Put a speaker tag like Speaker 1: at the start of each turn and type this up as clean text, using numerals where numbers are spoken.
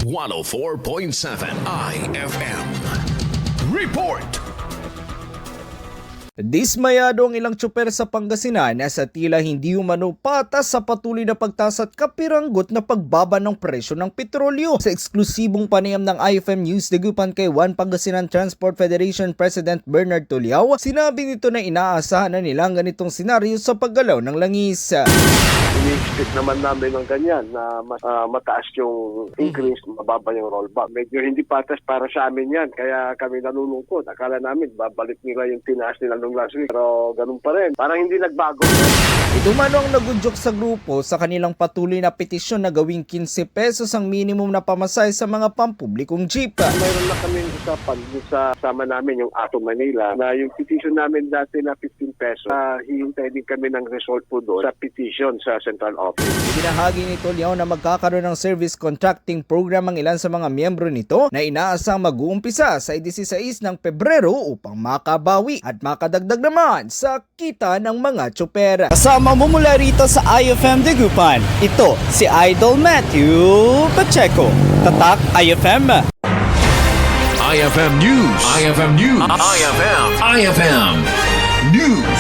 Speaker 1: 104.7 IFM. Report!
Speaker 2: Dismayado ang ilang tsuper sa Pangasinan na sa tila hindi umano patas sa patuloy na pagtaas at kapiranggot na pagbaba ng presyo ng petrolyo. Sa eksklusibong panayam ng IFM News Dagupan kay One Pangasinan Transport Federation President Bernard Tuliao, sinabi nito na inaasahan na nila ang ganitong senaryo sa paggalaw ng langis.
Speaker 3: Ini-expect naman namin ng ganyan na mataas yung increase, mababa yung rollback. Medyo hindi patas para sa amin yan, kaya kami nalulungkot. Akala namin babalik nila yung tinaas nila nung last week, pero ganun pa rin. Parang hindi nagbago.
Speaker 2: Ito man ang nagudyok sa grupo sa kanilang patuloy na petisyon na gawing 15 pesos ang minimum na pamasahe sa mga pampublikong jeep.
Speaker 3: Mayroon na kami usapan sa sama namin yung Ato Manila na yung petition namin dati na 15 pesos. Hihintay din kami ng result po doon sa petition sa central office.
Speaker 2: Ibinahagi ni Tuliao na magkakaroon ng service contracting program ang ilan sa mga miyembro nito na inaasang mag-uumpisa sa 16 ng Pebrero upang makabawi at makadagdag naman sa kita ng mga tsuper.
Speaker 4: Kasama mo mula rito sa IFM Dagupan, ito si Idol Matthew Pacheco. Tatak IFM.
Speaker 1: IFM News. IFM News. IFM News.